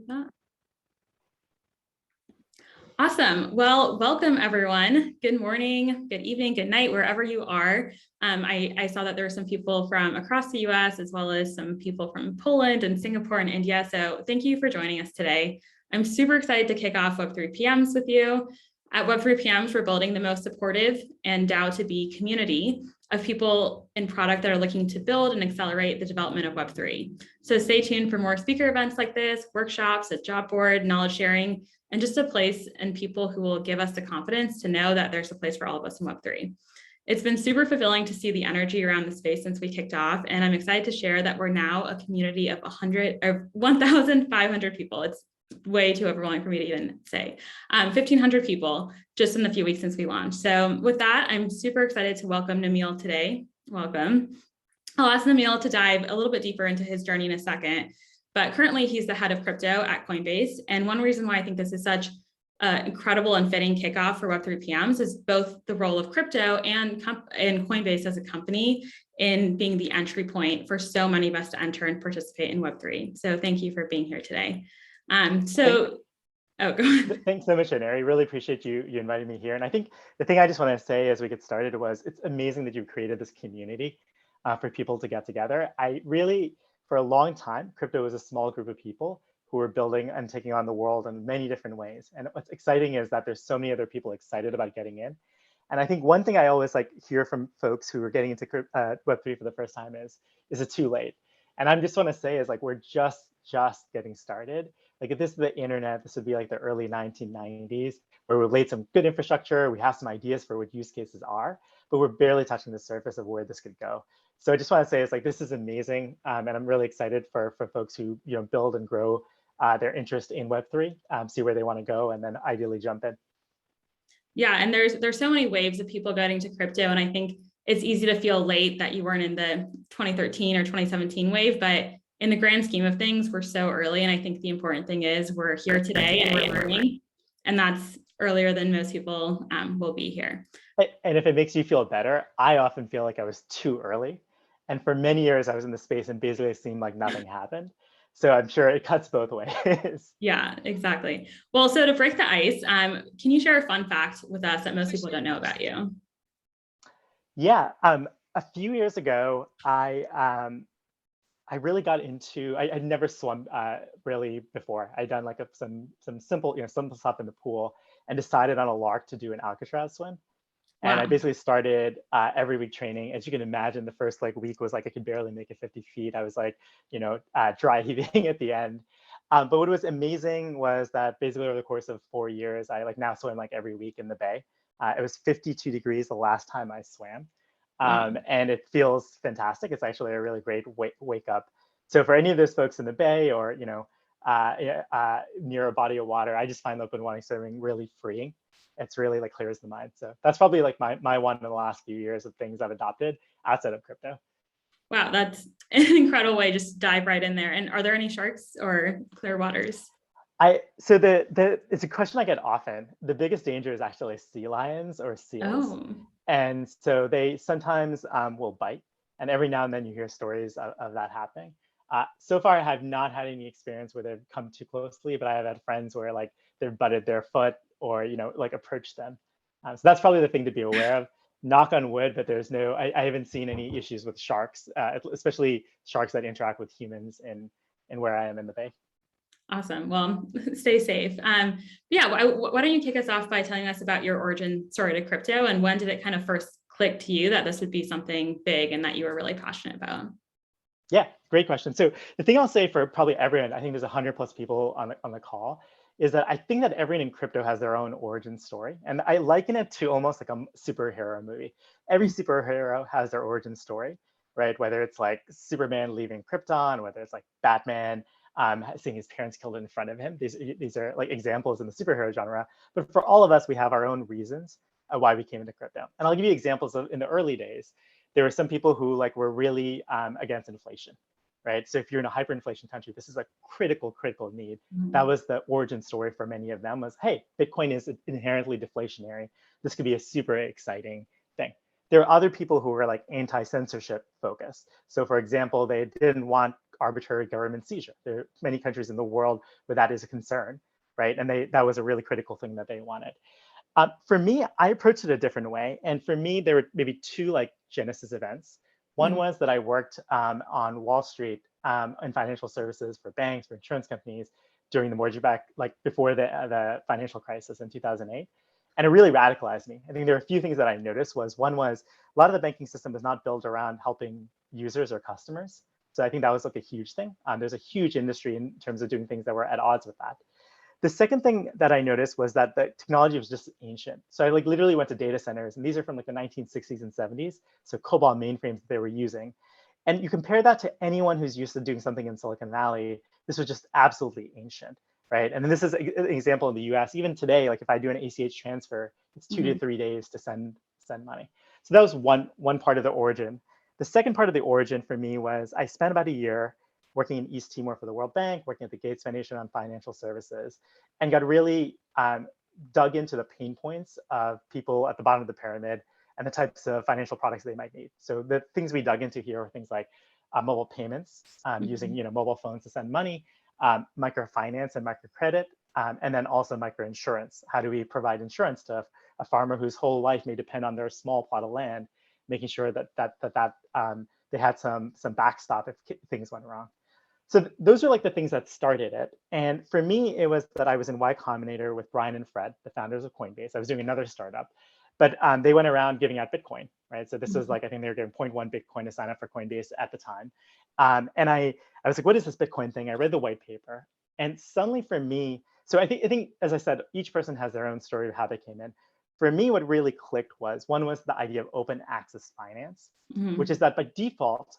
that. Awesome. Well, welcome everyone. Good morning, good evening, good night, wherever you are. I saw that there were some people from across the US as well as some people from Poland and Singapore and India. So thank you for joining us today. I'm super excited to kick off Web3PMs with you. At Web3PMs, we're building the most supportive and DAO2B community of people in product that are looking to build and accelerate the development of Web3. So stay tuned for more speaker events like this, workshops, a job board, knowledge sharing, and just a place and people who will give us the confidence to know that there's a place for all of us in Web3. It's been super fulfilling to see the energy around the space since we kicked off, and I'm excited to share that we're now a community of 1,500 people. It's way too overwhelming for me to even say. 1,500 people just in the few weeks since we launched. So with that, I'm super excited to welcome Nemil today. Welcome. I'll ask Nemil to dive a little bit deeper into his journey in a second, but currently he's the head of crypto at Coinbase. And one reason why I think this is such an incredible and fitting kickoff for Web3PMs is both the role of crypto and Coinbase as a company in being the entry point for so many of us to enter and participate in Web3. So thank you for being here today. Go on. Thanks so much, Aneri. Really appreciate you inviting me here. And I think the thing I just want to say as we get started was it's amazing that you've created this community for people to get together. For a long time, crypto was a small group of people who were building and taking on the world in many different ways. And what's exciting is that there's so many other people excited about getting in. And I think one thing I always hear from folks who are getting into Web3 for the first time is it too late? And I just want to say is we're just getting started. If this is the internet, this would be the early 1990s, where we laid some good infrastructure. We have some ideas for what use cases are, but we're barely touching the surface of where this could go. So I just want to say this is amazing, and I'm really excited for folks who build and grow their interest in Web3, see where they want to go, and then ideally jump in. Yeah, and there's so many waves of people getting to crypto, and I think it's easy to feel late that you weren't in the 2013 or 2017 wave, but in the grand scheme of things, we're so early. And I think the important thing is we're here today and we're learning, and that's earlier than most people will be here. And if it makes you feel better, I often feel like I was too early. And for many years, I was in the space and basically it seemed like nothing happened. So I'm sure it cuts both ways. Yeah, exactly. Well, so to break the ice, can you share a fun fact with us that most people don't know about you? Yeah, a few years ago, I really got into, I'd never swum really before. I'd done some simple, simple stuff in the pool and decided on a lark to do an Alcatraz swim. And Wow. I basically started every week training. As you can imagine, the first week was I could barely make it 50 feet. I was dry heaving at the end. But what was amazing was that basically over the course of 4 years, I now swim every week in the bay. It was 52 degrees the last time I swam. And it feels fantastic. It's actually a really great wake up. So for any of those folks in the bay or near a body of water, I just find open water swimming really freeing. It's really clears the mind. So that's probably my one in the last few years of things I've adopted outside of crypto. Wow, that's an incredible way. Just dive right in there. And are there any sharks or clear waters? So it's a question I get often. The biggest danger is actually sea lions or seals. Oh. And so they sometimes will bite. And every now and then you hear stories of that happening. So far, I have not had any experience where they've come too closely, but I have had friends where they've butted their foot or approached them. So that's probably the thing to be aware of. Knock on wood, but there's I haven't seen any issues with sharks, especially sharks that interact with humans in where I am in the bay. Awesome. Well, stay safe. Yeah, why don't you kick us off by telling us about your origin story to crypto, and when did it kind of first click to you that this would be something big and that you were really passionate about? Yeah, great question. So the thing I'll say for probably everyone, I think there's 100+ people on the call, is that I think that everyone in crypto has their own origin story. And I liken it to almost like a superhero movie. Every superhero has their origin story, right? Whether it's Superman leaving Krypton, whether it's Batman seeing his parents killed in front of him. These are examples in the superhero genre. But for all of us, we have our own reasons why we came into crypto. And I'll give you examples of in the early days. There were some people who were really against inflation, right? So if you're in a hyperinflation country, this is a critical need. Mm-hmm. That was the origin story for many of them was, hey, Bitcoin is inherently deflationary. This could be a super exciting thing. There are other people who were anti-censorship focused. So for example, they didn't want arbitrary government seizure. There are many countries in the world where that is a concern, right? And that was a really critical thing that they wanted. For me, I approached it a different way. And for me, there were maybe two like genesis events. One was that I worked on Wall Street in financial services for banks, for insurance companies during the mortgage back, like before the financial crisis in 2008. And it really radicalized me. I think there are a few things that I noticed. One was a lot of the banking system was not built around helping users or customers. So I think that was like a huge thing. There's a huge industry in terms of doing things that were at odds with that. The second thing that I noticed was that the technology was just ancient. So I like literally went to data centers, and these are from like the 1960s and 70s. So COBOL mainframes that they were using. And you compare that to anyone who's used to doing something in Silicon Valley, this was just absolutely ancient, right? And then this is an example in the US. Even today, like if I do an ACH transfer, it's 2 to 3 days to send money. So that was one part of the origin. The second part of the origin for me was I spent about a year working in East Timor for the World Bank, working at the Gates Foundation on financial services, and got really dug into the pain points of people at the bottom of the pyramid and the types of financial products they might need. So the things we dug into here are things like mobile payments, using mobile phones to send money, microfinance and microcredit, and then also microinsurance. How do we provide insurance to a farmer whose whole life may depend on their small plot of land, making sure that they had some backstop if things went wrong. So those are like the things that started it. And for me, it was that I was in Y Combinator with Brian and Fred, the founders of Coinbase. I was doing another startup, but they went around giving out Bitcoin, right? So this was like, I think they were giving 0.1 Bitcoin to sign up for Coinbase at the time. And I was like, what is this Bitcoin thing? I read the white paper, and suddenly for me, so I think, as I said, each person has their own story of how they came in. For me, what really clicked was, one was the idea of open access finance, which is that by default,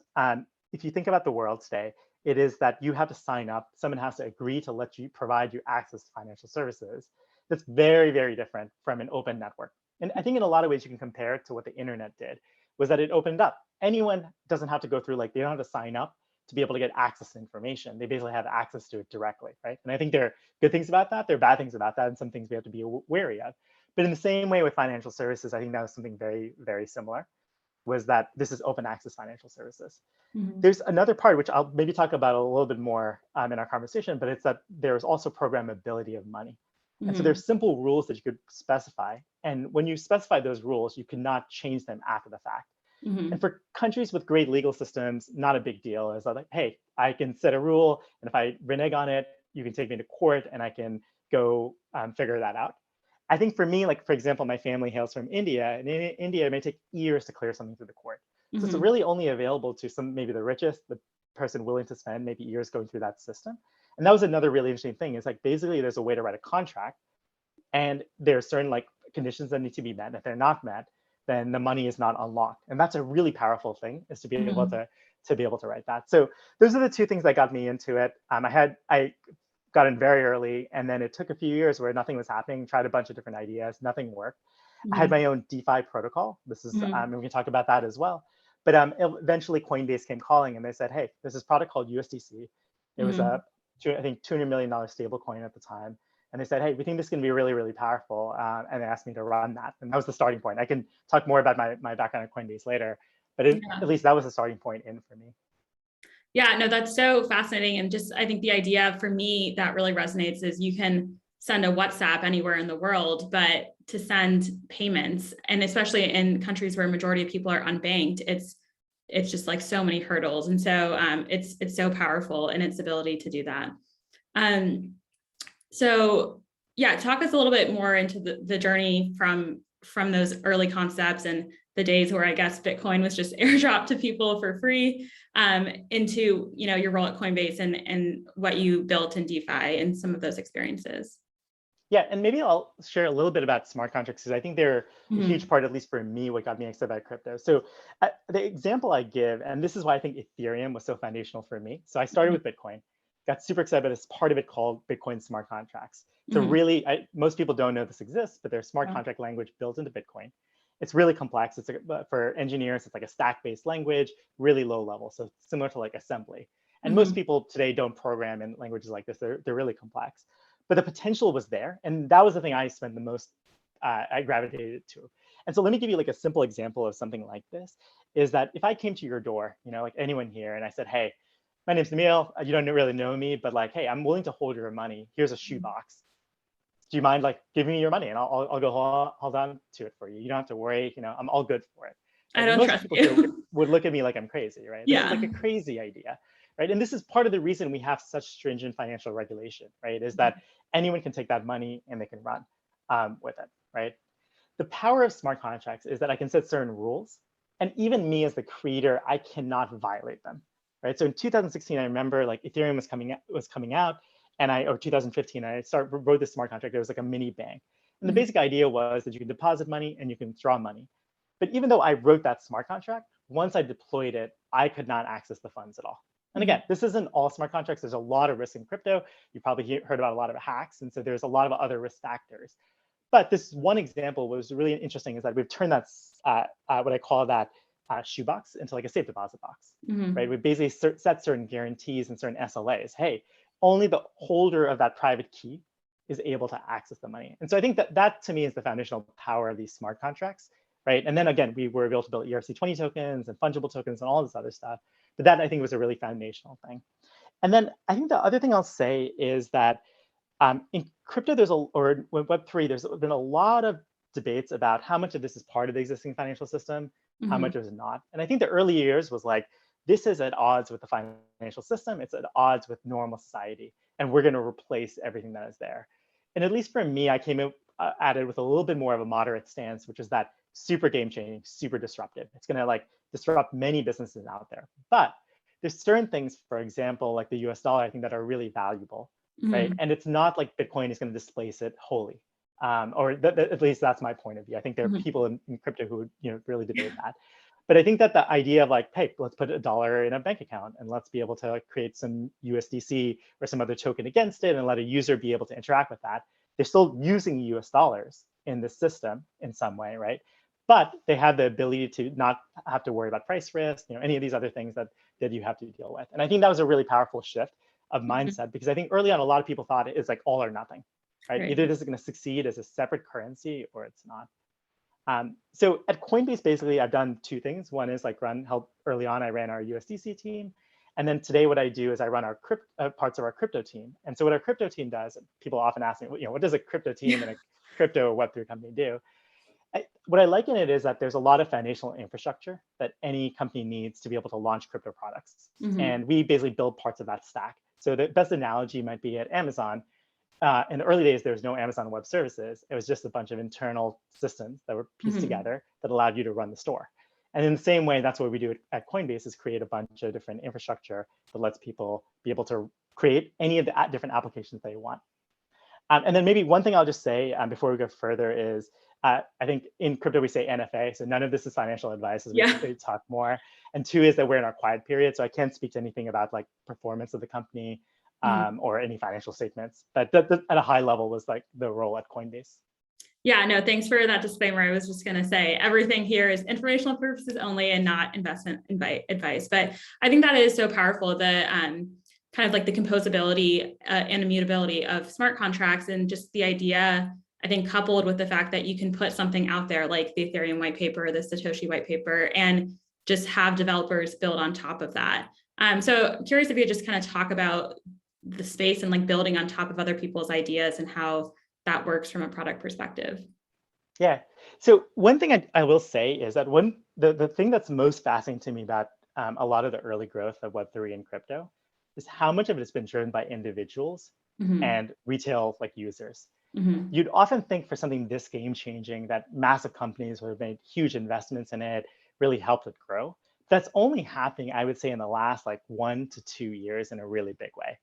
if you think about the world today, it is that you have to sign up. Someone has to agree to let you provide you access to financial services. That's very, very different from an open network. And I think in a lot of ways you can compare it to what the internet did, was that it opened up. Anyone doesn't have to go through, like, they don't have to sign up to be able to get access to information. They basically have access to it directly, right? And I think there are good things about that. There are bad things about that, and some things we have to be wary of. But in the same way with financial services, I think that was something very, very similar, was that this is open access financial services. There's another part, which I'll maybe talk about a little bit more in our conversation, but it's that there's also programmability of money. And so there's simple rules that you could specify. And when you specify those rules, you cannot change them after the fact. And for countries with great legal systems, not a big deal. It's like, hey, I can set a rule, and if I renege on it, you can take me to court and I can go figure that out. I think for me, like, for example, my family hails from India, and in India, it may take years to clear something through the court. So it's really only available to maybe the richest, the person willing to spend maybe years going through that system. And that was another really interesting thing. Is like, basically there's a way to write a contract, and there are certain like conditions that need to be met. If they're not met, then the money is not unlocked. And that's a really powerful thing, is to be able to write that. So those are the two things that got me into it. I got in very early, and then it took a few years where nothing was happening, tried a bunch of different ideas, nothing worked. I had my own DeFi protocol. This is, and we can talk about that as well. But eventually Coinbase came calling, and they said, hey, there's this product called USDC. It was I think $200 million stable coin at the time. And they said, hey, we think this can be really, really powerful. And they asked me to run that. And that was the starting point. I can talk more about my background at Coinbase later, but at least that was the starting point in for me. Yeah, no, that's so fascinating. And just, I think the idea for me that really resonates is you can send a WhatsApp anywhere in the world, but to send payments, and especially in countries where a majority of people are unbanked, it's just like so many hurdles. And so it's so powerful in its ability to do that. So yeah, talk us a little bit more into the journey from those early concepts and the days where I guess Bitcoin was just airdropped to people for free, into, you know, your role at Coinbase and what you built in DeFi and some of those experiences. Yeah, and maybe I'll share a little bit about smart contracts, because I think they're a huge part, at least for me, what got me excited about crypto. So the example I give, and this is why I think Ethereum was so foundational for me. So I started with Bitcoin, got super excited about this part of it called Bitcoin smart contracts. So really, most people don't know this exists, but there's smart contract language built into Bitcoin. It's really complex. It's for engineers, it's like a stack-based language, really low level. So similar to like assembly. And most people today don't program in languages like this. They're really complex. But the potential was there. And that was the thing I spent the most, I gravitated to. And so let me give you like a simple example of something like this, is that if I came to your door, you know, like anyone here, and I said, hey, my name's Nemil. You don't really know me, but like, hey, I'm willing to hold your money. Here's a shoebox. Do you mind like giving me your money and I'll go hold on to it for you. You don't have to worry. I'm all good for it. I Right? And don't most trust people here you. would look at me like I'm crazy, right? This is Yeah. like a crazy idea, right? And this is part of the reason we have such stringent financial regulation, right? Is that anyone can take that money and they can run with it, right? The power of smart contracts is that I can set certain rules, and even me as the creator, I cannot violate them, right? So in 2016, I remember like Ethereum was coming out, and or 2015, I wrote this smart contract. It was like a mini bank, and the basic idea was that you can deposit money and you can withdraw money. But even though I wrote that smart contract, once I deployed it, I could not access the funds at all. And again, this isn't all smart contracts. There's a lot of risk in crypto. You probably heard about a lot of hacks, and so there's a lot of other risk factors. But this one example was really interesting, is that we've turned that what I call that shoebox into like a safe deposit box, right? We basically set certain guarantees and certain SLAs. Hey, only the holder of that private key is able to access the money. And so I think that to me is the foundational power of these smart contracts, right? And then again, we were able to build ERC20 tokens and fungible tokens and all this other stuff. But that I think was a really foundational thing. And then I think the other thing I'll say is that in crypto, or in Web3, there's been a lot of debates about how much of this is part of the existing financial system, how much is not. And I think the early years was like, this is at odds with the financial system. It's at odds with normal society. And we're going to replace everything that is there. And at least for me, I came at it with a little bit more of a moderate stance, which is that super game changing, super disruptive. It's going to like disrupt many businesses out there. But there's certain things, for example, like the US dollar, I think that are really valuable. Right. And it's not like Bitcoin is going to displace it wholly. Or at least that's my point of view. I think there are people in crypto who would really debate that. But I think that the idea of like, hey, let's put $1 in a bank account and let's be able to create some USDC or some other token against it and let a user be able to interact with that. They're still using US dollars in the system in some way, right? But they have the ability to not have to worry about price risk, any of these other things that you have to deal with. And I think that was a really powerful shift of mindset, because I think early on, a lot of people thought it's like all or nothing, right? Either this is going to succeed as a separate currency or it's not. So at Coinbase, basically, I've done two things. One is like help early on, I ran our USDC team. And then today what I do is I run our parts of our crypto team. And so what our crypto team does, people often ask me, what does a crypto team and a crypto Web3 company do? What I like in it is that there's a lot of foundational infrastructure that any company needs to be able to launch crypto products. And we basically build parts of that stack. So the best analogy might be at Amazon. In the early days, there was no Amazon Web Services. It was just a bunch of internal systems that were pieced together that allowed you to run the store. And in the same way, that's what we do at Coinbase, is create a bunch of different infrastructure that lets people be able to create any of the different applications they want. And then maybe one thing I'll just say before we go further is, I think in crypto we say NFA, so none of this is financial advice, as we talk more. And two is that we're in our quiet period, so I can't speak to anything about like performance of the company or any financial statements. But that at a high level was like the role at Coinbase. Yeah, no, thanks for that disclaimer. I was just going to say everything here is informational purposes only and not investment advice. But I think that is so powerful, the kind of like the composability and immutability of smart contracts, and just the idea, I think, coupled with the fact that you can put something out there like the Ethereum white paper, the Satoshi white paper, and just have developers build on top of that. So curious if you could just kind of talk about the space and like building on top of other people's ideas and how that works from a product perspective. Yeah. So one thing I will say is that the thing that's most fascinating to me about a lot of the early growth of Web3 and crypto is how much of it has been driven by individuals and retail like users. You'd often think for something this game changing that massive companies would have made huge investments in it, really helped it grow. That's only happening, I would say, in the last like 1 to 2 years in a really big way.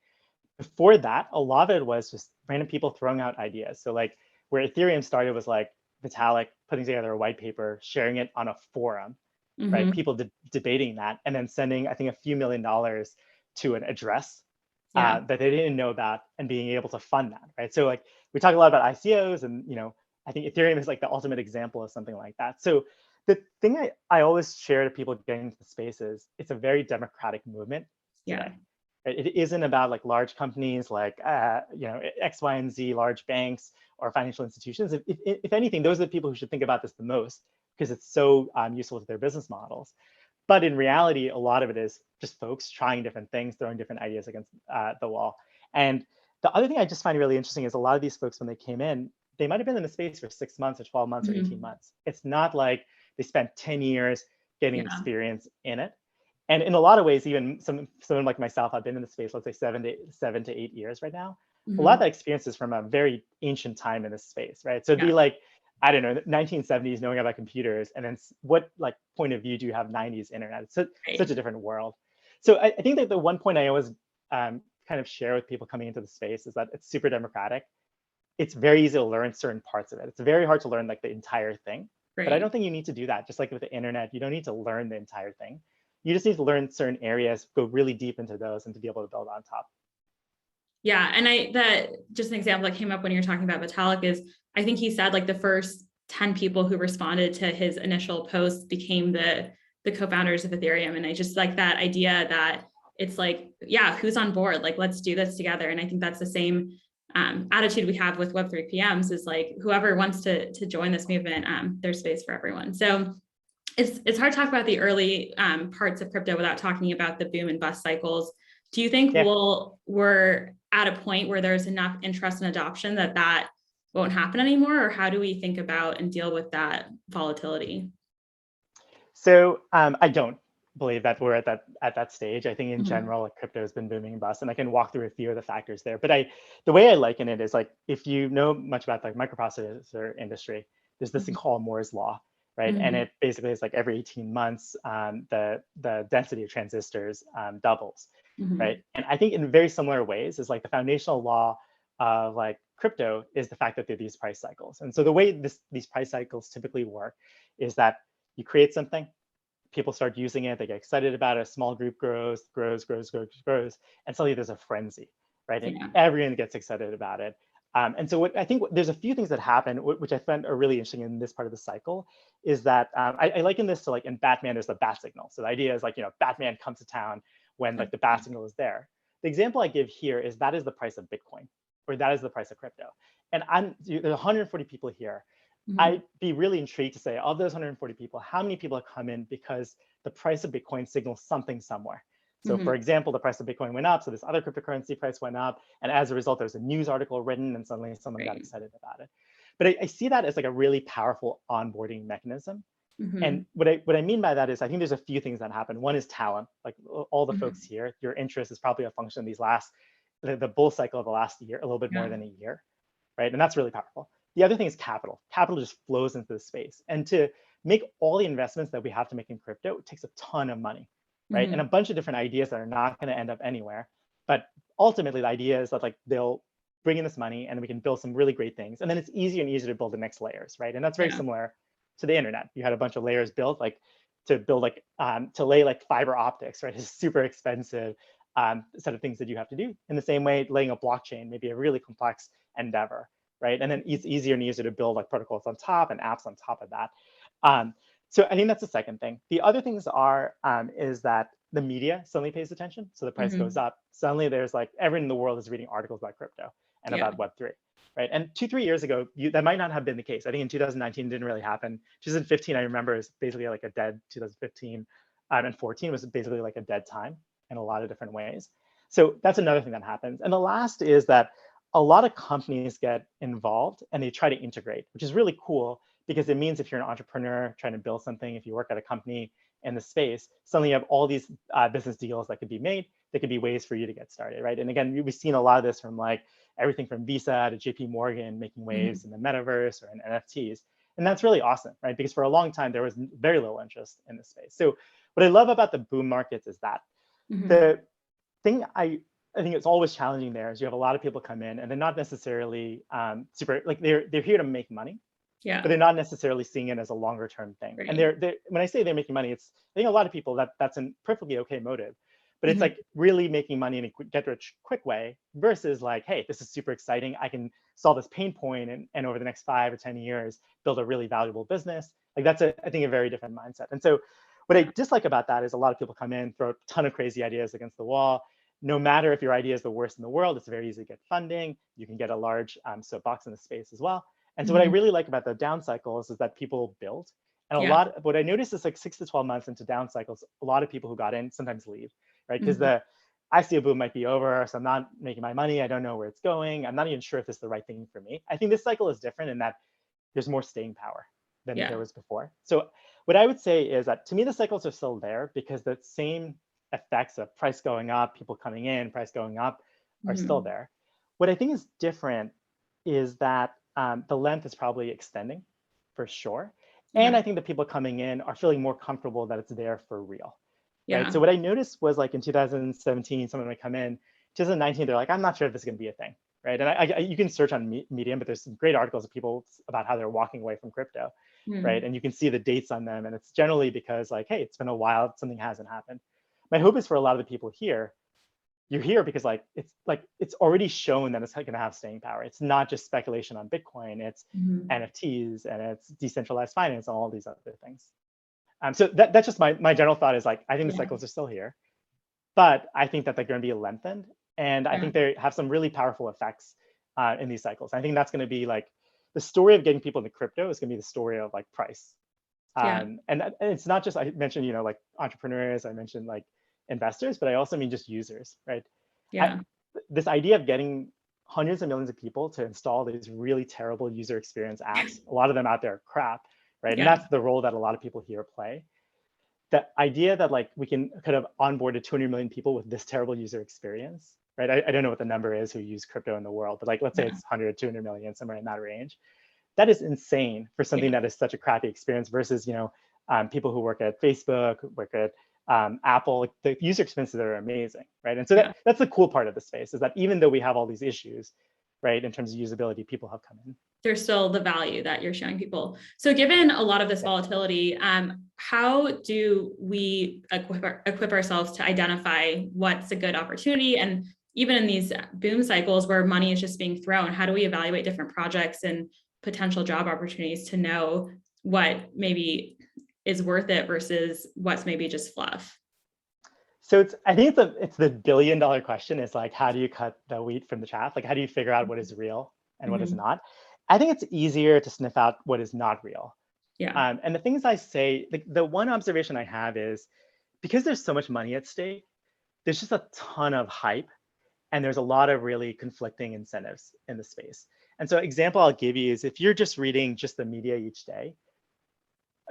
Before that, a lot of it was just random people throwing out ideas. So like where Ethereum started was like Vitalik putting together a white paper, sharing it on a forum, right? People debating that, and then sending, I think, a few $1 million to an address that they didn't know about, and being able to fund that, right? So like we talk a lot about ICOs, and I think Ethereum is like the ultimate example of something like that. So the thing I always share to people getting into the space is it's a very democratic movement today. It isn't about like large companies like X, Y, and Z, large banks or financial institutions. If anything, those are the people who should think about this the most, because it's so useful to their business models. But in reality, a lot of it is just folks trying different things, throwing different ideas against the wall. And the other thing I just find really interesting is a lot of these folks, when they came in, they might have been in the space for 6 months or 12 months or 18 months. It's not like they spent 10 years getting Yeah. experience in it. And in a lot of ways, even someone like myself, I've been in the space, let's say 7 to 8 years right now. A lot of that experience is from a very ancient time in this space, right? So it'd be like, I don't know, 1970s, knowing about computers, and then what like point of view do you have 90s internet? It's such a different world. So I think that the one point I always kind of share with people coming into the space is that it's super democratic. It's very easy to learn certain parts of it. It's very hard to learn like the entire thing. But I don't think you need to do that. Just like with the internet, you don't need to learn the entire thing. You just need to learn certain areas, go really deep into those, and to be able to build on top. Yeah, and that just an example that came up when you were talking about Vitalik is, I think he said like the first 10 people who responded to his initial post became the co-founders of Ethereum. And I just like that idea that it's like, yeah, who's on board? Like, let's do this together. And I think that's the same attitude we have with Web3PMs is like, whoever wants to join this movement, there's space for everyone. So it's hard to talk about the early parts of crypto without talking about the boom and bust cycles. Do you think we're at a point where there's enough interest and adoption that won't happen anymore? Or how do we think about and deal with that volatility? So I don't believe that we're at that stage. I think in general, like, crypto has been booming and bust, and I can walk through a few of the factors there. But the way I liken it is like, if you know much about like microprocessor industry, there's this thing called Moore's law, right? And it basically is like every 18 months, the density of transistors doubles, right? And I think in very similar ways is like the foundational law of like crypto is the fact that there are these price cycles. And so the way these price cycles typically work is that you create something, people start using it, they get excited about it, a small group grows, and suddenly there's a frenzy, right? And everyone gets excited about it. And so I think there's a few things that happen, which I find are really interesting in this part of the cycle, is that I liken this to like in Batman, there's the bat signal. So the idea is like, Batman comes to town when like the bat signal is there. The example I give here is that is the price of Bitcoin, or that is the price of crypto. And there's 140 people here. I'd be really intrigued to say, of those 140 people, how many people have come in because the price of Bitcoin signals something somewhere? So for example, the price of Bitcoin went up, so this other cryptocurrency price went up, and as a result, there's a news article written, and suddenly someone got excited about it. But I see that as like a really powerful onboarding mechanism. And what I mean by that is I think there's a few things that happen. One is talent, like all the folks here, your interest is probably a function of these the bull cycle of the last year, a little bit more than a year, right? And that's really powerful. The other thing is capital. Capital just flows into the space. And to make all the investments that we have to make in crypto, it takes a ton of money, right? And a bunch of different ideas that are not going to end up anywhere. But ultimately, the idea is that like they'll bring in this money and we can build some really great things. And then it's easier and easier to build the next layers, right? And that's very similar to the internet. You had a bunch of layers built, like to build like to lay like fiber optics, right? It's super expensive set of things that you have to do. In the same way, laying a blockchain may be a really complex endeavor, right? And then it's easier and easier to build like protocols on top and apps on top of that. So I think that's the second thing. The other things is that the media suddenly pays attention. So the price goes up. Suddenly there's like everyone in the world is reading articles about crypto and about Web3, right? And 2-3 years ago, that might not have been the case. I think in 2019 it didn't really happen. 2015, I remember, is basically like a dead 2015, and 14 was basically like a dead time in a lot of different ways. So that's another thing that happens. And the last is that a lot of companies get involved and they try to integrate, which is really cool because it means if you're an entrepreneur trying to build something, if you work at a company in the space, suddenly you have all these business deals that could be made. There could be ways for you to get started, right? And again, we've seen a lot of this from like everything from Visa to JP Morgan making waves in the metaverse or in NFTs. And that's really awesome, right? Because for a long time, there was very little interest in this space. So what I love about the boom markets is that the thing I think it's always challenging there is you have a lot of people come in and they're not necessarily super, like they're here to make money, but they're not necessarily seeing it as a longer term thing. And when I say they're making money, it's, I think a lot of people that's a perfectly okay motive, but it's like really making money in a get rich quick way versus like, hey, this is super exciting. I can solve this pain point and over the next 5 or 10 years, build a really valuable business. Like that's I think a very different mindset. And so what I dislike about that is a lot of people come in, throw a ton of crazy ideas against the wall. No matter if your idea is the worst in the world, it's very easy to get funding. You can get a large soapbox in the space as well. And so what I really like about the down cycles is that people build And Yeah. what I noticed is like 6 to 12 months into down cycles, a lot of people who got in sometimes leave, right? Because Mhm. I see a boom might be over, so I'm not making my money. I don't know where it's going. I'm not even sure if this is the right thing for me. I think this cycle is different in that there's more staying power than there Yeah. was before. So what I would say is that to me, the cycles are still there because the same effects of price going up, people coming in, price going up are still Mhm. there. What I think is different is that the length is probably extending for sure. And Okay. I think the people coming in are feeling more comfortable that it's there for real, right? Yeah. So what I noticed was like in 2017, someone would come in, 2019, they're like, I'm not sure if this is going to be a thing, right? And you can search on Medium, but there's some great articles of people about how they're walking away from crypto, right? Mm. And you can see the dates on them, and it's generally because like, hey, it's been a while, something hasn't happened. My hope is for a lot of the people here, you're here because it's already shown that it's going to have staying power. It's not just speculation on Bitcoin, it's Mhm. NFTs and it's decentralized finance and all these other things. So that's just my general thought is like, I think the Yeah. cycles are still here, but I think that they're going to be lengthened. And I Yeah. think they have some really powerful effects in these cycles. I think that's going to be like the story of getting people into crypto is going to be the story of like price. Yeah. And it's not just, I mentioned, like entrepreneurs, I mentioned like investors, but I also mean just users, right? I, Yeah. this idea of getting hundreds of millions of people to install these really terrible user experience apps, a lot of them out there are crap, right? And Yeah. that's the role that a lot of people here play. The idea that like we can kind of onboard 200 million people with this terrible user experience, right? I don't know what the number is who use crypto in the world, but like let's say Yeah. it's 100, 200 million, somewhere in that range. That is insane for Yeah. something that is such a crappy experience versus, people who work at Facebook, work at Apple. Like, the user experiences are amazing, right? And so Yeah. that's the cool part of the space is that even though we have all these issues, right, in terms of usability, people have come in. There's still the value that you're showing people. So given a lot of this Yeah. volatility, how do we equip ourselves to identify what's a good opportunity? And even in these boom cycles where money is just being thrown, how do we evaluate different projects and potential job opportunities to know what maybe is worth it versus what's maybe just fluff? So I think it's the $1 billion question is like, how do you cut the wheat from the chaff? Like, how do you figure out what is real and what is Mhm. not? I think it's easier to sniff out what is not real. Yeah. And the things I say, like the one observation I have is because there's so much money at stake, there's just a ton of hype and there's a lot of really conflicting incentives in the space. And so example I'll give you is if you're just reading just the media each day,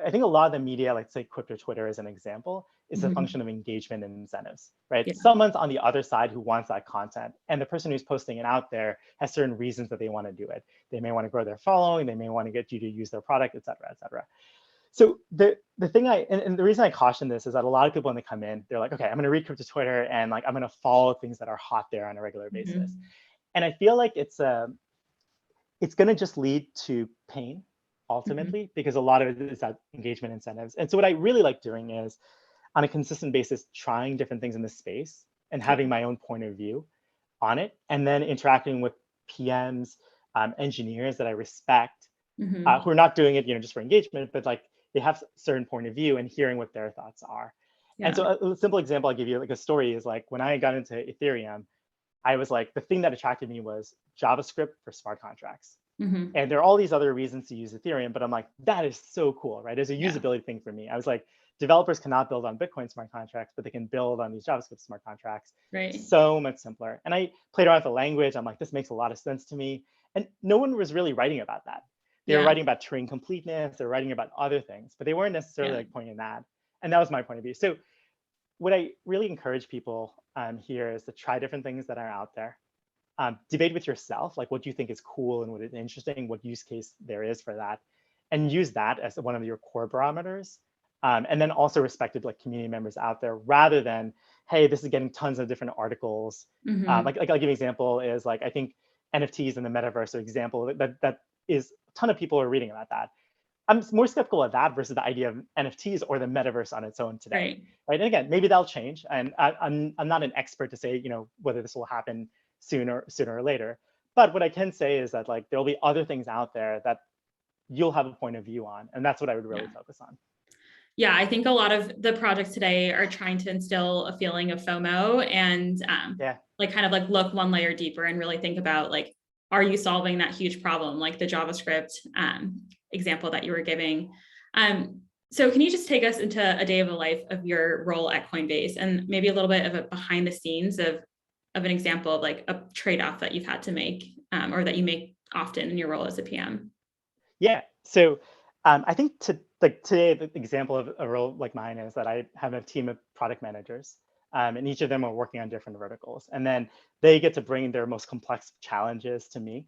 I think a lot of the media, like say crypto Twitter as an example, is a Mhm. function of engagement and incentives, right? Yeah. Someone's on the other side who wants that content, and the person who's posting it out there has certain reasons that they want to do it. They may want to grow their following, they may want to get you to use their product, et cetera, et cetera. So the thing and the reason I caution this is that a lot of people when they come in, they're like, okay, I'm going to read crypto Twitter and like I'm going to follow things that are hot there on a regular basis. Mhm. And I feel like it's going to just lead to pain Mhm. ultimately because a lot of it is that engagement incentives. And so what I really like doing is on a consistent basis trying different things in this space and Yeah. having my own point of view on it, and then interacting with PMs, engineers that I respect, Mhm. who are not doing it, just for engagement, but like they have a certain point of view and hearing what their thoughts are. And Yeah. so a simple example I'll give you, like a story is like when I got into Ethereum, I was like, the thing that attracted me was JavaScript for smart contracts. Mhm. And there are all these other reasons to use Ethereum, but I'm like, that is so cool, right? As a Yeah. usability thing for me. I was like, developers cannot build on Bitcoin smart contracts, but they can build on these JavaScript smart contracts Right. so much simpler. And I played around with the language. I'm like, this makes a lot of sense to me. And no one was really writing about that. They were Yeah. writing about Turing completeness, they're writing about other things, but they weren't necessarily Yeah. like pointing that. And that was my point of view. So what I really encourage people here is to try different things that are out there. Debate with yourself, like what you think is cool and what is interesting, what use case there is for that, and use that as one of your core barometers. And then also respected like community members out there rather than, hey, this is getting tons of different articles. Mhm. Like I'll give you an example is like, I think NFTs in the metaverse are an example that is a ton of people are reading about that. I'm more skeptical of that versus the idea of NFTs or the metaverse on its own today, Right. right? And again, maybe that'll change. And I'm not an expert to say, whether this will happen sooner or later. But what I can say is that like there'll be other things out there that you'll have a point of view on, and that's what I would really Yeah. focus on. Yeah, I think a lot of the projects today are trying to instill a feeling of FOMO and Yeah, like kind of like look one layer deeper and really think about like, are you solving that huge problem? Like the JavaScript example that you were giving. So can you just take us into a day of the life of your role at Coinbase and maybe a little bit of a behind the scenes of an example of like a trade-off that you've had to make or that you make often in your role as a PM? Yeah. So I think like today, the example of a role like mine is that I have a team of product managers, and each of them are working on different verticals, and then they get to bring their most complex challenges to me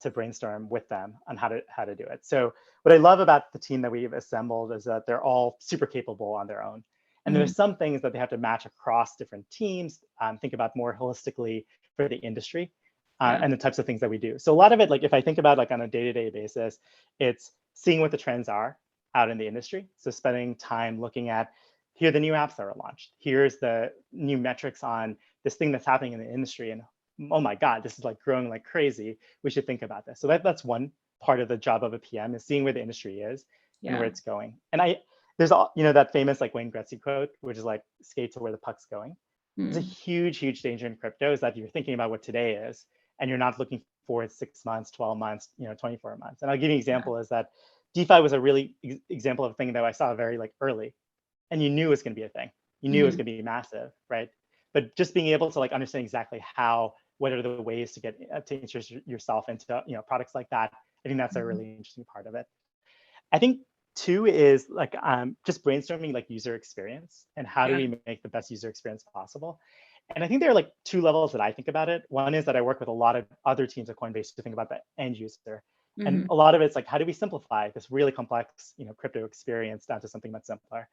to brainstorm with them on how to do it. So what I love about the team that we've assembled is that they're all super capable on their own, and Mhm. there's some things that they have to match across different teams. Think about more holistically for the industry Yeah. and the types of things that we do. So a lot of it, like if I think about like on a day-to-day basis, it's seeing what the trends are out in the industry. So spending time looking at here are the new apps that are launched. Here's the new metrics on this thing that's happening in the industry. And oh my God, this is like growing like crazy. We should think about this. So that's one part of the job of a PM is seeing where the industry is and Yeah. where it's going. And there's all, that famous like Wayne Gretzky quote, which is like skate to where the puck's going. It's a Mm. huge, huge danger in crypto is that you're thinking about what today is and you're not looking forward 6 months, 12 months, 24 months. And I'll give you an Yeah. example is that DeFi was a really example of a thing that I saw very like early and you knew it was going to be a thing. You knew it was Mhm. going to be massive, right? But just being able to like understand exactly what are the ways to get to interest yourself into products like that. I think that's a Mhm. really interesting part of it. I think two is like just brainstorming like user experience and how do Yeah. we make the best user experience possible. And I think there are like two levels that I think about it. One is that I work with a lot of other teams at Coinbase to think about the end user. And Mhm. a lot of it's like, how do we simplify this really complex, crypto experience down to something that's simpler?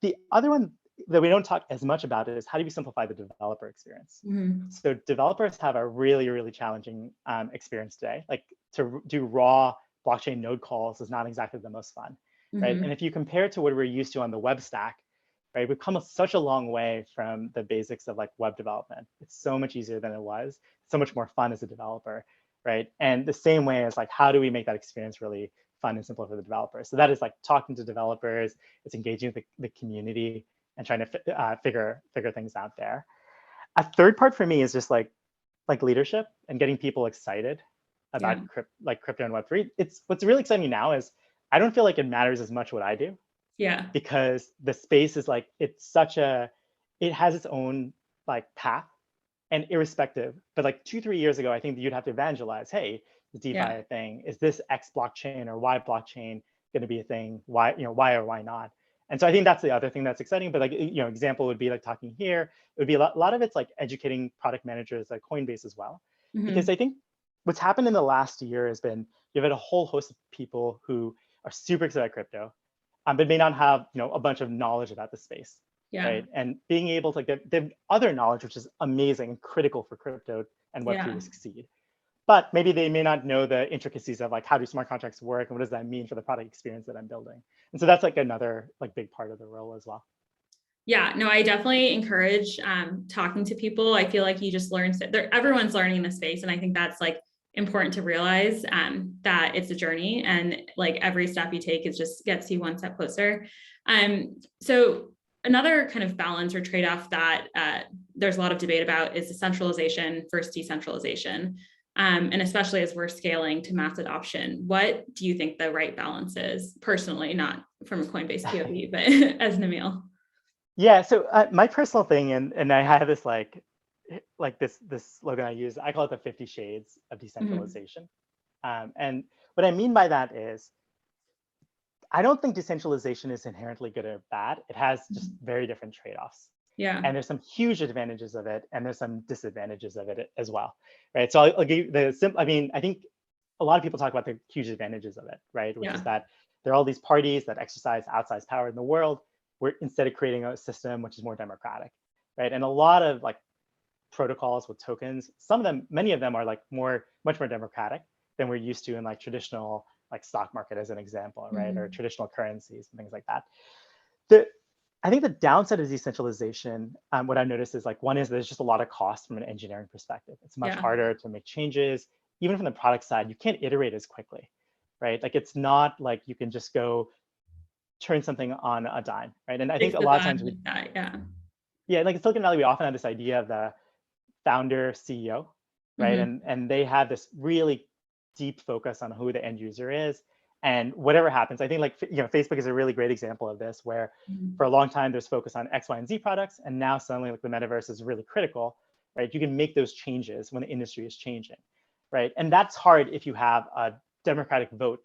The other one that we don't talk as much about is how do we simplify the developer experience? Mhm. So developers have a really, really challenging experience today. Like to do raw blockchain node calls is not exactly the most fun, right? And Mhm. if you compare it to what we're used to on the web stack, right, we've come such a long way from the basics of like web development. It's so much easier than it was, so much more fun as a developer, right? And the same way as like, how do we make that experience really fun and simple for the developers? So that is like talking to developers, it's engaging with the community and trying to figure things out there. A third part for me is just like leadership and getting people excited Yeah. about crypto and Web3. It's what's really exciting now is I don't feel like it matters as much what I do Yeah. because the space is like it has its own like path and irrespective. But like 2-3 years ago, I think you'd have to evangelize, hey, the Yeah. DeFi thing, is this X blockchain or Y blockchain going to be a thing? Why, why or why not? And so I think that's the other thing that's exciting. But like, example would be like talking here, it would be a lot of it's like educating product managers at Coinbase as well. Because Mhm. I think what's happened in the last year has been you've had a whole host of people who are super excited about crypto, but may not have a bunch of knowledge about the space, Yeah. right? And being able to get the other knowledge, which is amazing and critical for crypto and Web3 Yeah. to succeed. But maybe they may not know the intricacies of like how do smart contracts work and what does that mean for the product experience that I'm building. And so that's like another like big part of the role as well. Yeah, no, I definitely encourage talking to people. I feel like you just learn, everyone's learning in the space. And I think that's like important to realize that it's a journey and like every step you take is just gets you one step closer. So another kind of balance or trade-off that there's a lot of debate about is the centralization versus decentralization. And especially as we're scaling to mass adoption, what do you think the right balance is personally, not from a Coinbase POV, but as Nemil? Yeah. So my personal thing, and I have this like this slogan I use. I call it the 50 Shades of Mhm. Decentralization. And what I mean by that is I don't think decentralization is inherently good or bad. It has just Mhm. very different trade-offs. Yeah. And there's some huge advantages of it, and there's some disadvantages of it as well, right? So I'll give you the simple. I mean, I think a lot of people talk about the huge advantages of it, right? Which is Yeah. that there are all these parties that exercise outsized power in the world. Where instead of creating a system which is more democratic, right? And a lot of like protocols with tokens, some of them, many of them are like much more democratic than we're used to in like traditional like stock market as an example, right? Or Mhm. traditional currencies and things like that. The I think the downside of decentralization, what I've noticed is like one is there's just a lot of cost from an engineering perspective. It's much Yeah. harder to make changes, even from the product side. You can't iterate as quickly, right? Like it's not like you can just go turn something on a dime, right? And I think Fix a the lot of bug times like that. Yeah. yeah, like in Silicon Valley, we often have this idea of the founder CEO, right? Mhm. And they have this really deep focus on who the end user is, And whatever happens, I think like, Facebook is a really great example of this, where for a long time there's focus on X, Y, and Z products. And now suddenly like the metaverse is really critical, right? You can make those changes when the industry is changing, right? And that's hard if you have a democratic vote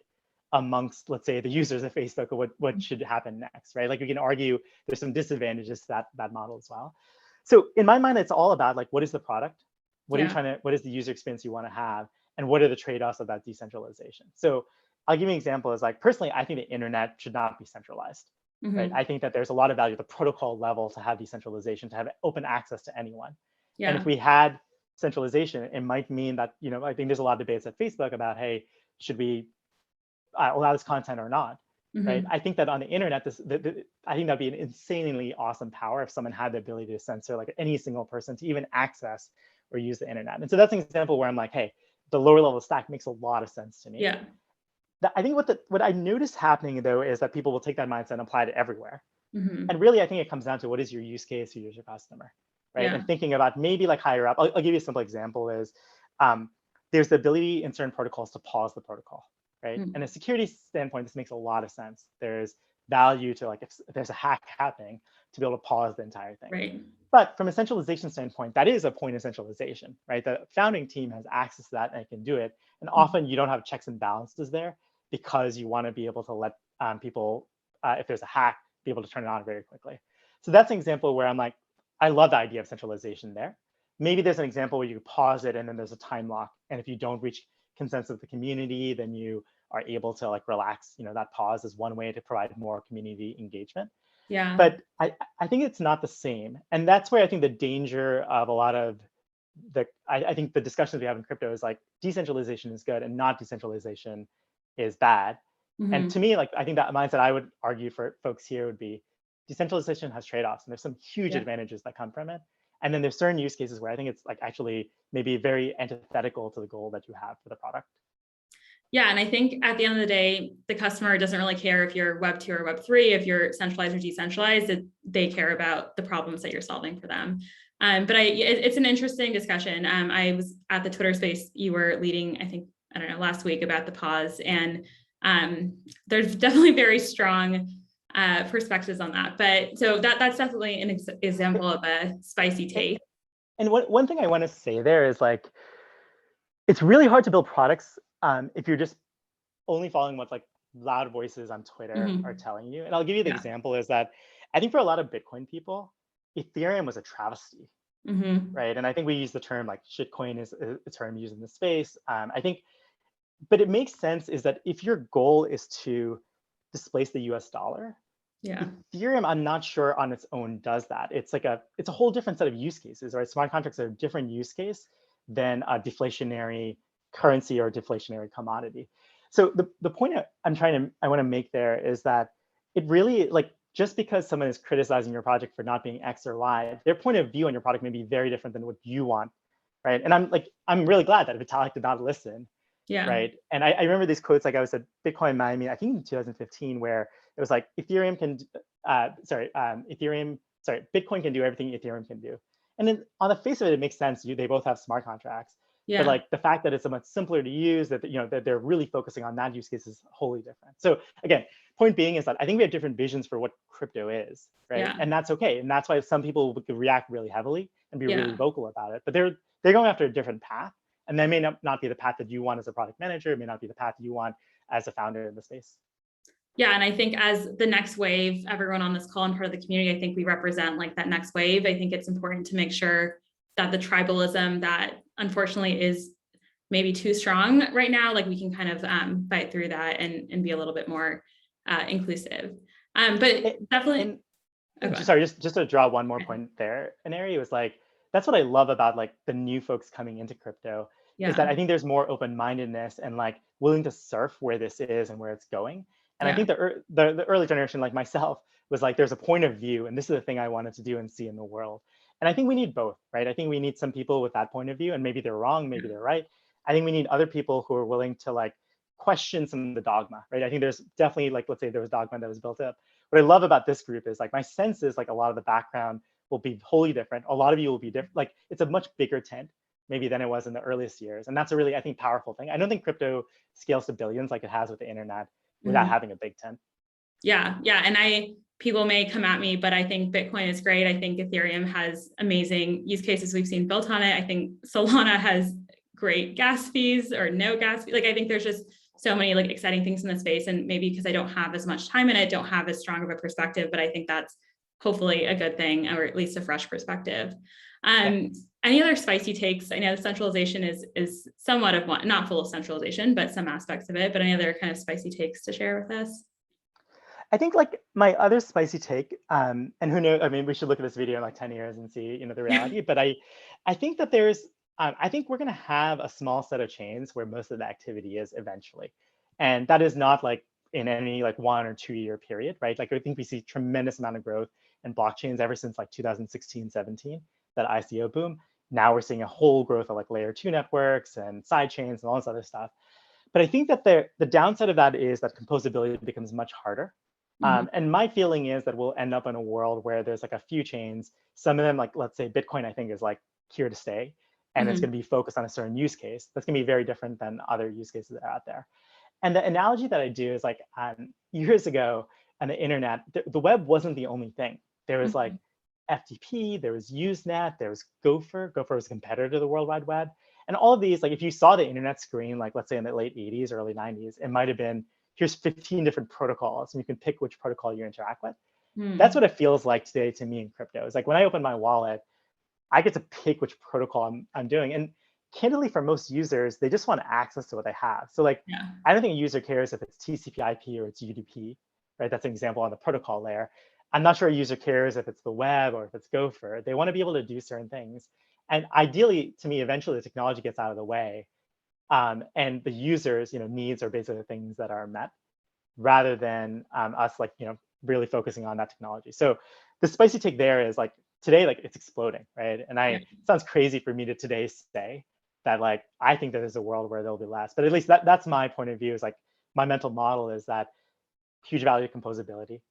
amongst, let's say, the users of Facebook of what should happen next, right? Like you can argue there's some disadvantages to that model as well. So in my mind, it's all about like, what is the product? What are you trying to, what is the user experience you want to have? And what are the trade-offs of that decentralization? So I'll give you an example is like, personally, I think the internet should not be centralized, right? I think that there's a lot of value at the protocol level to have decentralization, to have open access to anyone. And if we had centralization, it might mean that, I think there's a lot of debates at Facebook about, hey, should we allow this content or not, right? I think that on the internet, I think that'd be an insanely awesome power if someone had the ability to censor like any single person to even access or use the internet. And so that's an example where I'm like, hey, the lower level stack makes a lot of sense to me. Yeah. I think what I noticed happening though is that people will take that mindset and apply it everywhere. And really, I think it comes down to what is your use case, who is your customer, right? And thinking about maybe like higher up. I'll give you a simple example is there's the ability in certain protocols to pause the protocol, right? And a security standpoint, this makes a lot of sense. There's value to like if there's a hack happening to be able to pause the entire thing. Right. But from a centralization standpoint, that is a point of centralization, right? The founding team has access to that and can do it. And often you don't have checks and balances there because you want to be able to let people, if there's a hack, be able to turn it on very quickly. So that's an example where I'm like, I love the idea of centralization there. Maybe there's an example where you pause it and then there's a time lock. And if you don't reach consensus with the community, then you are able to like relax, that pause is one way to provide more community engagement. Yeah. But I think it's not the same. And that's where I think the danger of a lot of I think the discussions we have in crypto is like decentralization is good and not decentralization is bad. And to me, like, I think that mindset I would argue for folks here would be decentralization has trade-offs and there's some huge advantages that come from it. And then there's certain use cases where I think it's like actually maybe very antithetical to the goal that you have for the product. Yeah, and I think at the end of the day, the customer doesn't really care if you're Web 2 or Web 3, if you're centralized or decentralized, they care about the problems that you're solving for them. But it's an interesting discussion. I was at the Twitter space you were leading, I don't know, last week about the pause, and there's definitely very strong perspectives on that. But so that's definitely an example of a spicy take. And one thing I want to say there is like, it's really hard to build products if you're just only following what like loud voices on Twitter are telling you. And I'll give you the example is that I think for a lot of Bitcoin people, Ethereum was a travesty, right? And I think we use the term like shitcoin is a term used in the space. I think, but it makes sense is that if your goal is to displace the US dollar, Ethereum, I'm not sure on its own does that. It's a whole different set of use cases, right? Smart contracts are a different use case than a deflationary currency or deflationary commodity. So the point I want to make there is that it really like just because someone is criticizing your project for not being X or Y, their point of view on your product may be very different than what you want, right? And I'm really glad that Vitalik did not listen, right? And I remember these quotes like I was at Bitcoin Miami, I think in 2015, where it was like Bitcoin can do everything Ethereum can do. And then on the face of it, it makes sense. They both have smart contracts. But like the fact that it's so much simpler to use, that that they're really focusing on that use case is wholly different. So again, point being is that I think we have different visions for what crypto is, right? And that's okay. And that's why some people would react really heavily and be really vocal about it. But they're going after a different path, and that may not be the path that you want as a product manager. It may not be the path you want as a founder in the space. Yeah, and I think as the next wave, everyone on this call and part of the community, I think we represent like that next wave. I think it's important to make sure that the tribalism that unfortunately is maybe too strong right now, like we can kind of fight through that and be a little bit more inclusive. But definitely. Sorry, just to draw one more point there. Aneri was like, that's what I love about like the new folks coming into crypto is that I think there's more open-mindedness and like willing to surf where this is and where it's going. And I think the early generation, like myself, was like, there's a point of view, and this is the thing I wanted to do and see in the world. And I think we need both, right? I think we need some people with that point of view, and maybe they're wrong, maybe they're right. I think we need other people who are willing to like question some of the dogma, right? I think there's definitely like, let's say there was dogma that was built up. What I love about this group is like my sense is like a lot of the background will be wholly different. A lot of you will be different. Like it's a much bigger tent maybe than it was in the earliest years. And that's a really, I think, powerful thing. I don't think crypto scales to billions like it has with the internet without having a big tent. Yeah, yeah. And people may come at me, but I think Bitcoin is great. I think Ethereum has amazing use cases we've seen built on it. I think Solana has great gas fees or no gas fee. Like, I think there's just so many like exciting things in the space. And maybe because I don't have as much time in it, don't have as strong of a perspective, but I think that's hopefully a good thing, or at least a fresh perspective. Any other spicy takes? I know the centralization is somewhat of one, not full of centralization, but some aspects of it, but any other kind of spicy takes to share with us? I think like my other spicy take, and who knows, I mean, we should look at this video in like 10 years and see, the reality, but I think that I think we're gonna have a small set of chains where most of the activity is eventually. And that is not like in any like 1 or 2 year period, right? Like I think we see tremendous amount of growth in blockchains ever since like 2016, 17, that ICO boom. Now we're seeing a whole growth of like layer 2 networks and side chains and all this other stuff. But I think that the downside of that is that composability becomes much harder. And my feeling is that we'll end up in a world where there's like a few chains. Some of them, like let's say Bitcoin, I think is like here to stay, and it's going to be focused on a certain use case. That's going to be very different than other use cases that are out there. And the analogy that I do is like years ago on the internet, the web wasn't the only thing. There was like FTP, there was Usenet, there was Gopher. Gopher was a competitor to the World Wide Web. And all of these, like if you saw the internet screen, like let's say in the late 80s, early 90s, it might have been, here's 15 different protocols, and you can pick which protocol you interact with. That's what it feels like today to me in crypto. It's like when I open my wallet, I get to pick which protocol I'm doing. And candidly, for most users, they just want access to what they have. So like, I don't think a user cares if it's TCP/IP or it's UDP, right? That's an example on the protocol layer. I'm not sure a user cares if it's the web or if it's Gopher. They want to be able to do certain things. And ideally, to me, eventually the technology gets out of the way. And the users, needs are basically the things that are met, rather than us like really focusing on that technology. So the spicy take there is like today, like it's exploding, right? And it sounds crazy for me to today say that like I think that there's a world where there'll be less, but at least that's my point of view. Is like my mental model is that huge value of composability.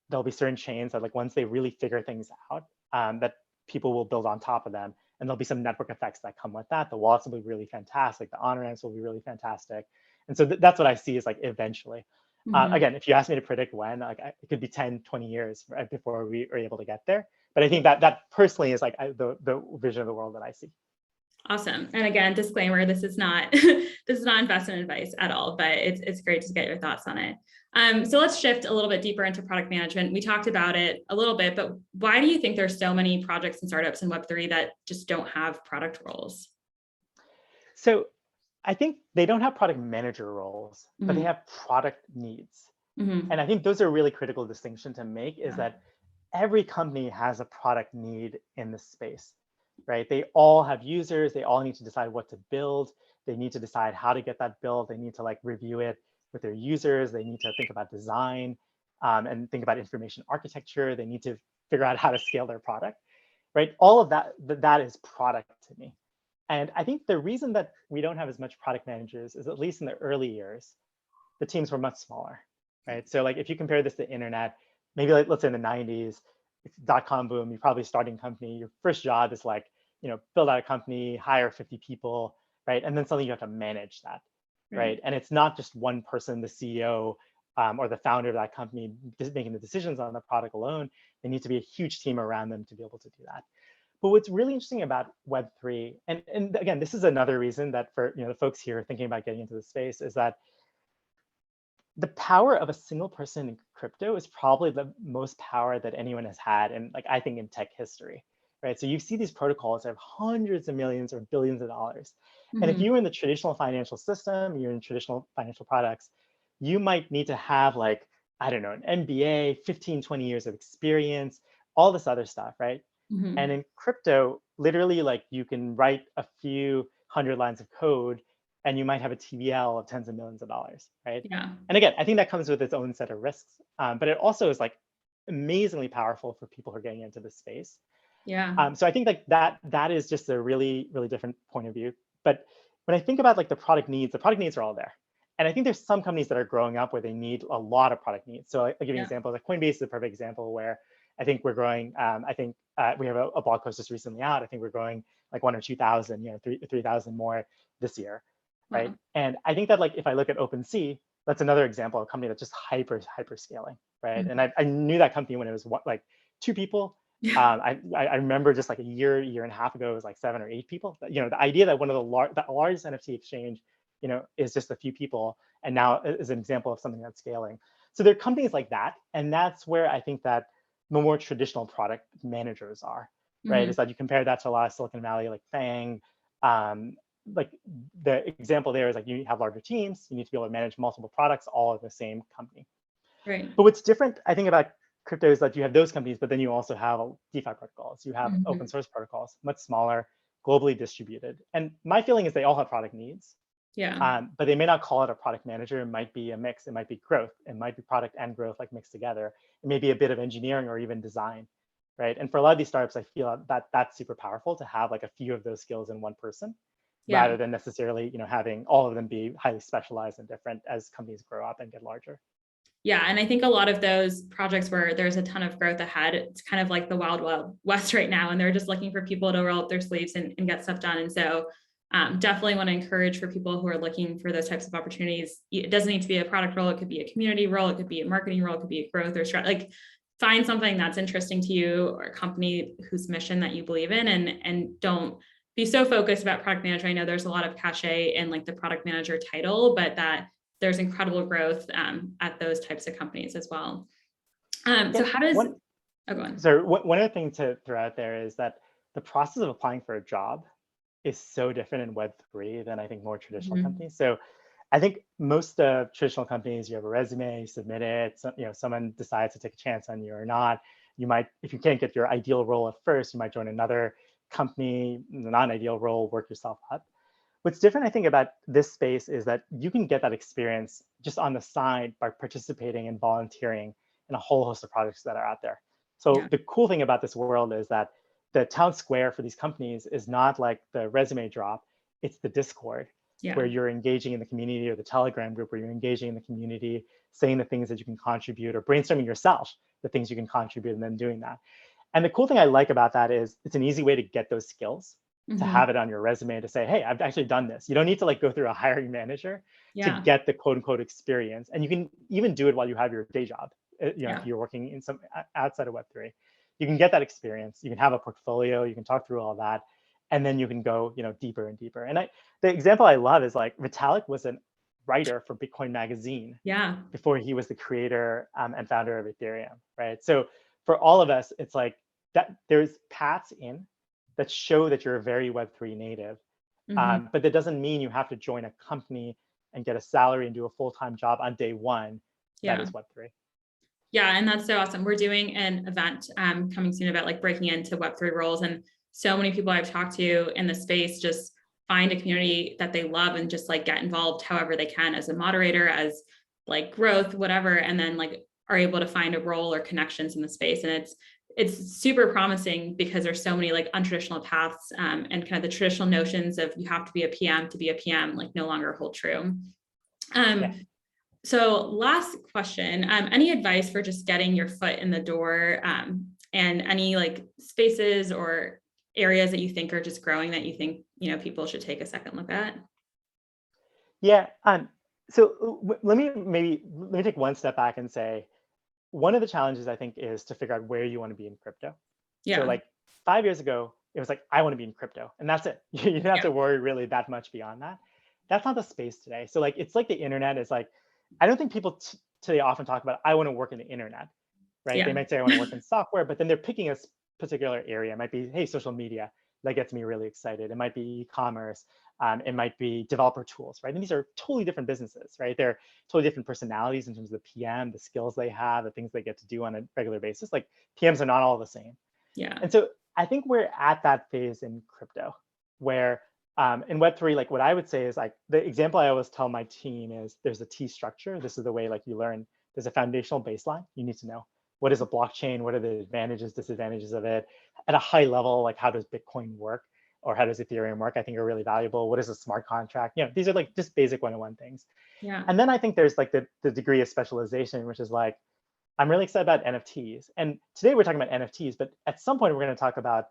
There'll be certain chains that like once they really figure things out, that people will build on top of them. And there'll be some network effects that come with that. The wallets will be really fantastic. The on-ramps will be really fantastic. And so that's what I see is like eventually. Again, if you ask me to predict when, like it could be 10, 20 years right before we are able to get there. But I think that personally is like the vision of the world that I see. Awesome. And again, disclaimer, this is not this is not investment advice at all, but it's great to get your thoughts on it. So let's shift a little bit deeper into product management. We talked about it a little bit, but why do you think there's so many projects and startups in Web3 that just don't have product roles? So I think they don't have product manager roles, but they have product needs. And I think those are a really critical distinction to make, is that every company has a product need in this space, right? They all have users. They all need to decide what to build. They need to decide how to get that built. They need to like review it with their users. They need to think about design and think about information architecture. They need to figure out how to scale their product, right? All of that is product to me. And I think the reason that we don't have as much product managers is, at least in the early years, the teams were much smaller, right? So like if you compare this to internet, maybe like let's say in the 90s, dot-com boom, you're probably starting a company. Your first job is like, build out a company, hire 50 people, right? And then suddenly you have to manage that, right? And it's not just one person, the CEO or the founder of that company, just making the decisions on the product alone. There needs to be a huge team around them to be able to do that. But what's really interesting about Web3, and again, this is another reason that for the folks here thinking about getting into the space, is that the power of a single person in crypto is probably the most power that anyone has had, and like I think in tech history, right? So you see these protocols that have hundreds of millions or billions of dollars. And if you're in the traditional financial system, you're in traditional financial products, you might need to have like, I don't know, an MBA, 15, 20 years of experience, all this other stuff, right? And in crypto, literally, like you can write a few hundred lines of code and you might have a TVL of tens of millions of dollars, right? And again, I think that comes with its own set of risks, but it also is like amazingly powerful for people who are getting into this space. So I think like that is just a really, really different point of view. But when I think about like the product needs are all there. And I think there's some companies that are growing up where they need a lot of product needs. So I'll give you an example. Like Coinbase is a perfect example where I think we're growing. I think we have a blog post just recently out. I think we're growing like 1,000 or 2,000, 3,000 more this year, right? And I think that like if I look at OpenSea, that's another example of a company that's just hyper scaling, right? And I knew that company when it was like 2 people. Yeah. I remember just like a year and a half ago, it was like 7 or 8 people. The idea that one of the largest NFT exchange, is just a few people, and now is an example of something that's scaling. So there are companies like that, and that's where I think that the more traditional product managers are, right? Is that you compare that to a lot of Silicon Valley, like Fang. Like the example there is like you have larger teams, you need to be able to manage multiple products all in the same company. Right. But what's different, I think, about crypto is that you have those companies, but then you also have DeFi protocols, you have open source protocols, much smaller, globally distributed. And my feeling is they all have product needs, Yeah. but they may not call it a product manager. It might be a mix. It might be growth. It might be product and growth like mixed together. It may be a bit of engineering or even design, right? And for a lot of these startups, I feel that that's super powerful to have like a few of those skills in one person, Yeah. rather than necessarily having all of them be highly specialized and different as companies grow up and get larger. Yeah. And I think a lot of those projects where there's a ton of growth ahead, it's kind of like the wild, wild west right now. And they're just looking for people to roll up their sleeves and get stuff done. And so definitely want to encourage for people who are looking for those types of opportunities. It doesn't need to be a product role. It could be a community role. It could be a marketing role. It could be a growth or like find something that's interesting to you or a company whose mission that you believe in, and don't be so focused about product manager. I know there's a lot of cachet in like the product manager title, but that there's incredible growth at those types of companies as well. So how does, One, oh, go on. so one other thing to throw out there is that the process of applying for a job is so different in Web3 than I think more traditional companies. So I think most traditional companies, you have a resume, you submit it, someone decides to take a chance on you or not. You might, if you can't get your ideal role at first, you might join another company, the non-ideal role, work yourself up. What's different, I think, about this space is that you can get that experience just on the side by participating and volunteering in a whole host of projects that are out there. So the cool thing about this world is that the town square for these companies is not like the resume drop, it's the Discord, where you're engaging in the community, or the Telegram group where you're engaging in the community, saying the things that you can contribute, or brainstorming yourself the things you can contribute, and then doing that. And the cool thing I like about that is it's an easy way to get those skills, to have it on your resume, to say, hey, I've actually done this. You don't need to like go through a hiring manager to get the quote unquote experience. And you can even do it while you have your day job. If you're working in some outside of Web3, you can get that experience. You can have a portfolio. You can talk through all that, and then you can go deeper and deeper. And the example I love is like Vitalik was a writer for Bitcoin Magazine before he was the creator and founder of Ethereum, right? So for all of us, it's like that there's paths in that show that you're a very Web3 native. But that doesn't mean you have to join a company and get a salary and do a full-time job on day one. That is Web3. Yeah, and that's so awesome. We're doing an event coming soon about like breaking into Web3 roles, and so many people I've talked to in the space just find a community that they love and just like get involved however they can as a moderator, as like growth, whatever, and then like are able to find a role or connections in the space. And it's super promising because there's so many like untraditional paths and kind of the traditional notions of you have to be a PM to be a PM like no longer hold true. So last question, any advice for just getting your foot in the door and any like spaces or areas that you think are just growing that you think, people should take a second look at? Yeah. So let me take one step back and say, one of the challenges I think is to figure out where you want to be in crypto. So like 5 years ago, it was like, I want to be in crypto, and that's it. You don't have to worry really that much beyond that. That's not the space today. So like, it's like the internet is like, I don't think people today often talk about, I want to work in the internet, right? They might say, I want to work in software, but then they're picking a particular area. It might be, hey, social media, that gets me really excited. It might be e-commerce. It might be developer tools, right? And these are totally different businesses, right? They're totally different personalities in terms of the PM, the skills they have, the things they get to do on a regular basis. Like PMs are not all the same. And so I think we're at that phase in crypto where in Web3, like what I would say is like the example I always tell my team is there's a T structure. This is the way like you learn. There's a foundational baseline. You need to know what is a blockchain, what are the advantages, disadvantages of it at a high level, like how does Bitcoin work or how does Ethereum work, I think are really valuable. What is a smart contract? These are like just basic 101 things. And then I think there's like the degree of specialization, which is like, I'm really excited about NFTs. And today we're talking about NFTs, but at some point we're going to talk about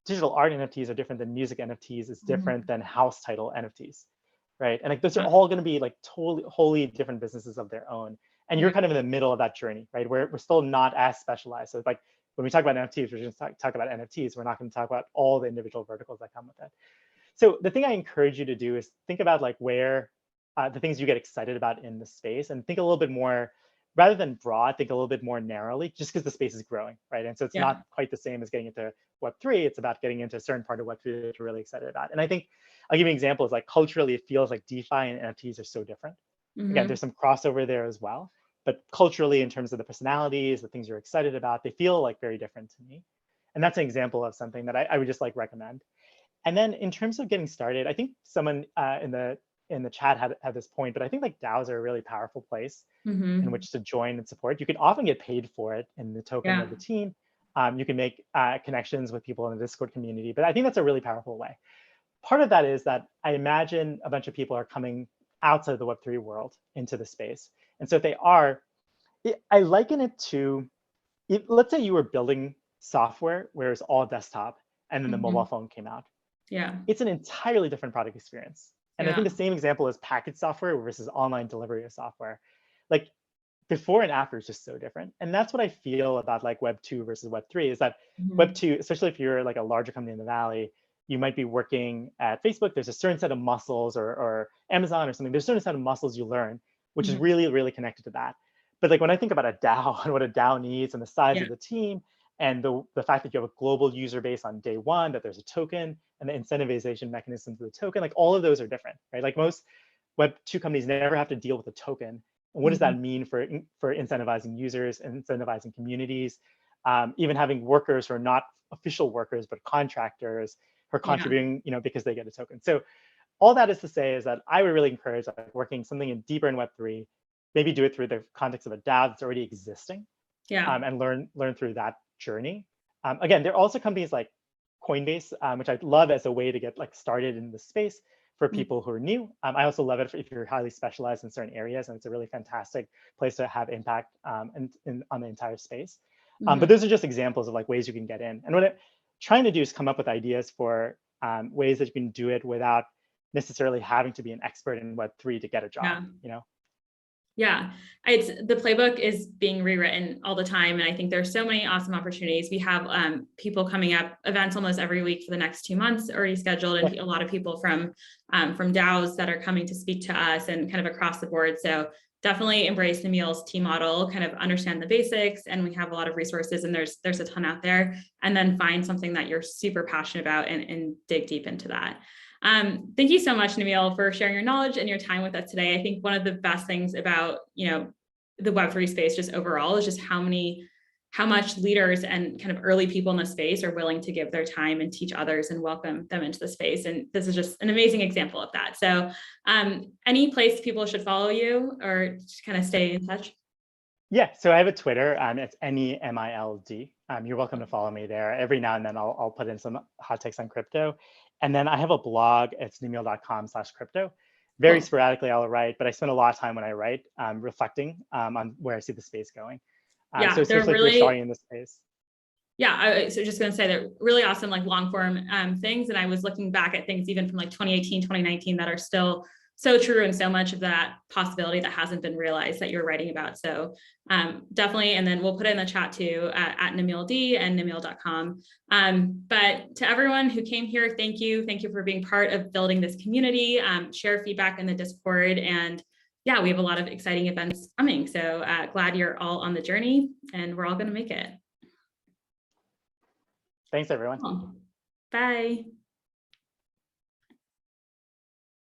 digital art NFTs are different than music NFTs. It's different than house title NFTs. right? And like those are all going to be like totally wholly different businesses of their own. And you're kind of in the middle of that journey, right? We're still not as specialized. So it's like when we talk about NFTs, we're just talk about NFTs. We're not going to talk about all the individual verticals that come with it. So the thing I encourage you to do is think about like where the things you get excited about in the space, and think a little bit more, rather than broad, think a little bit more narrowly, just because the space is growing, right? And so it's not quite the same as getting into Web3. It's about getting into a certain part of Web3 that you're really excited about. And I think I'll give you examples. Like culturally, it feels like DeFi and NFTs are so different. Again, there's some crossover there as well, but culturally, in terms of the personalities, the things you're excited about, they feel like very different to me. And that's an example of something that I would just like recommend. And then in terms of getting started, I think someone in the chat had this point, but I think like DAOs are a really powerful place in which to join and support. You can often get paid for it in the token of the team. You can make connections with people in the Discord community, but I think that's a really powerful way. Part of that is that I imagine a bunch of people are coming outside of the Web3 world into the space. And so if they are, I liken it to, let's say you were building software where it's all desktop and then the mobile phone came out. It's an entirely different product experience. And I think the same example is packaged software versus online delivery of software. Like before and after is just so different. And that's what I feel about like Web 2 versus Web 3 is that Web 2, especially if you're like a larger company in the Valley, you might be working at Facebook. There's a certain set of muscles, or Amazon or something. There's a certain set of muscles you learn, which is really, really connected to that. But like when I think about a DAO and what a DAO needs and the size of the team, and the fact that you have a global user base on day one, that there's a token and the incentivization mechanisms of the token, like all of those are different, right? Like most Web2 companies never have to deal with a token. And what does that mean for incentivizing users, incentivizing communities, even having workers who are not official workers, but contractors who are contributing, because they get a token. So all that is to say is that I would really encourage like working something deeper in Web3, maybe do it through the context of a DAO that's already existing, and learn through that journey. Again, there are also companies like Coinbase, which I love as a way to get like started in the space for people who are new. I also love it if you're highly specialized in certain areas, and it's a really fantastic place to have impact on the entire space. But those are just examples of like ways you can get in. And what I'm trying to do is come up with ideas for ways that you can do it without necessarily having to be an expert in Web3 to get a job. Yeah, it's the playbook is being rewritten all the time. And I think there's so many awesome opportunities. We have people coming up, events almost every week for the next 2 months already scheduled, and a lot of people from DAOs that are coming to speak to us and kind of across the board. So definitely embrace Nemil's team model, kind of understand the basics, and we have a lot of resources, and there's a ton out there, and then find something that you're super passionate about and dig deep into that. Thank you so much, Nemil, for sharing your knowledge and your time with us today. I think one of the best things about, the Web3 space just overall is just how much leaders and kind of early people in the space are willing to give their time and teach others and welcome them into the space. And this is just an amazing example of that. So any place people should follow you or just kind of stay in touch? Yeah, so I have a Twitter, it's Aneri Amin. You're welcome to follow me there. Every now and then I'll put in some hot takes on crypto. And then I have a blog, it's nemil.com/crypto. Very sporadically I'll write, but I spend a lot of time when I write reflecting on where I see the space going. So especially if you're starting in this space. Yeah, I was just going to say they're really awesome, like long form things. And I was looking back at things even from like 2018, 2019 that are still so true, and so much of that possibility that hasn't been realized that you're writing about. So definitely, and then we'll put it in the chat too at Nemil D and nemil.com. But to everyone who came here, thank you. Thank you for being part of building this community. Share feedback in the Discord, and yeah, we have a lot of exciting events coming. So glad you're all on the journey, and we're all going to make it. Thanks, everyone. Cool. Bye.